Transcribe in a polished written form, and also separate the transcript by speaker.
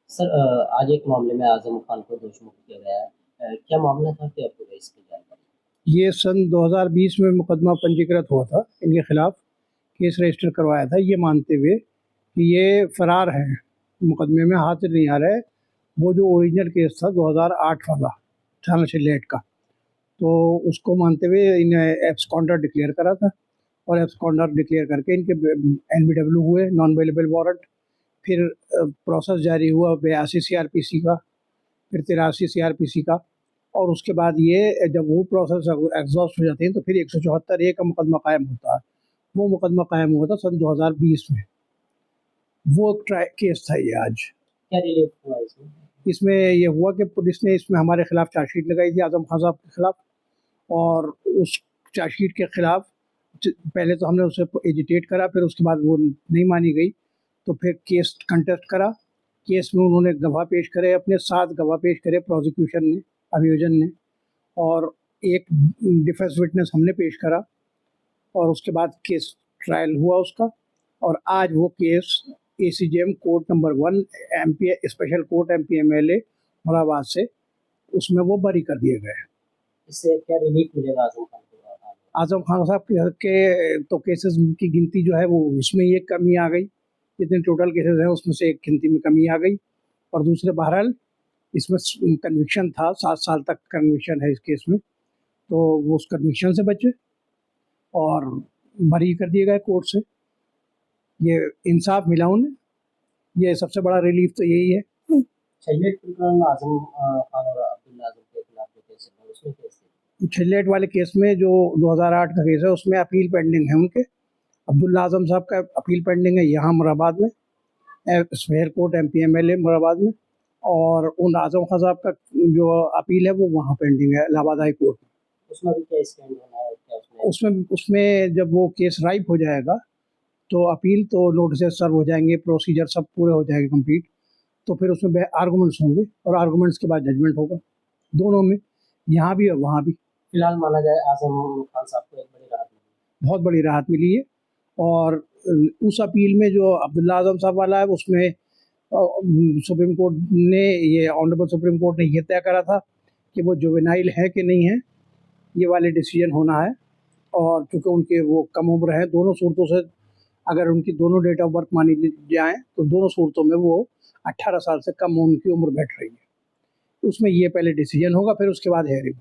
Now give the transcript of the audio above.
Speaker 1: Sir आज एक मामले में आज़म खान को दोषमुक्त किया गया है। क्या मामला था, क्या पूरा इसकी जानकारी?
Speaker 2: ये सन 2020 में मुकदमा पंजीकृत हुआ था इनके खिलाफ, केस रजिस्टर करवाया था ये मानते हुए कि ये फरार हैं, मुकदमे में हाजिर नहीं आ रहे। वो जो ओरिजिनल केस था 2008 वाला थाना चिल्लेट का, तो उसको मानते हुए इन्हें एब्सकॉन्डर डिक्लेयर करा था और एब्सकॉन्डर डिक्लेयर करके इनके NBW हुए, नॉन अवेलेबल वारंट। फिर प्रोसेस जारी हुआ 82 CRPC का, फिर 83 CRPC का, और उसके बाद ये जब वो प्रोसेस एग्जॉस्ट हो जाते हैं तो फिर 174A का मुकदमा कायम होता है। वो मुकदमा कायम हुआ था सन 2020 में। वो केस था ये आज।
Speaker 1: क्या रिलीफ हुआ इसमें?
Speaker 2: इसमें ये हुआ कि पुलिस ने इसमें हमारे खिलाफ चार्जशीट लगाई थी आजम खान साहब के खिलाफ, और उस चार्जशीट के खिलाफ पहले तो हमने उसे एजिटेट करा, फिर उसके बाद वो नहीं मानी गई तो फिर केस कंटेस्ट करा। केस में उन्होंने गवाह पेश करे, अपने 7 गवाह पेश करे प्रोसिक्यूशन ने, अभियोजन ने, और एक डिफेंस विटनेस हमने पेश करा, और उसके बाद केस ट्रायल हुआ उसका। और आज वो case ACJM court number 1 MP special court MP MLA Moradabad से, उसमें वो बरी कर दिए गए।
Speaker 1: इससे क्या रिलीफ मिलेगा आज़म खान को?
Speaker 2: आजम खान साहब के तो केसेस की गिनती जो है वो उसमें ये कमी आ गई, जितने टोटल केसेस हैं उसमें से एक गिनती में कमी आ गई। और दूसरे बहरहाल इसमें कन्विक्शन था, 7 साल तक कन्विक्शन है इस केस में, तो वो उस कन्विक्शन से बचे और बरी कर दिए गए कोर्ट से। ये इंसाफ मिला उन्हें, ये सबसे बड़ा रिलीफ तो यही है।
Speaker 1: चिल्लेट प्रकरण में आज़म खान और अब्दुल्ला आज़म के खिलाफ जो केस है उसमें केस है।
Speaker 2: चिल्लेट वाले केस में जो 2008 का केस है उसमें अपील पेंडिंग है उनके। अब्दुल्ला आज़म साहब का अपील पेंडिंग है यहाँ मुरादाबाद में, special court MP MLA Moradabad में, और उन आज़म खान साहब का जो अपील है वो वहाँ पेंडिंग है इलाहाबाद हाई कोर्ट में।
Speaker 1: उसमें भी क्या स्टैंड होना है, क्या
Speaker 2: उसमें जब वो केस राइप हो जाएगा तो अपील तो नोटिस सर्व हो जाएंगे, प्रोसीजर सब पूरे हो जाएंगे कंप्लीट, तो फिर उसमें आर्गूमेंट्स होंगे और आर्गूमेंट्स के बाद जजमेंट होगा दोनों में, यहाँ भी और वहाँ भी।
Speaker 1: फिलहाल माना जाए आज़म खान साहब को एक बड़ी राहत मिली,
Speaker 2: बहुत बड़ी राहत मिली है। और उस अपील में जो अब्दुल्ला आज़म साहब वाला है उसमें सुप्रीम कोर्ट ने, ये ऑनरेबल सुप्रीम कोर्ट ने ये तय करा था कि वो जुवेनाइल है कि नहीं है, ये वाले डिसीजन होना है। और चूँकि उनके वो कम उम्र हैं, दोनों सूरतों से अगर उनकी दोनों डेट ऑफ बर्थ मानी जाए तो दोनों सूरतों में वो 18 साल से कम उनकी उम्र बैठ रही है। उसमें ये पहले डिसीजन होगा, फिर उसके बाद हेयरिंग।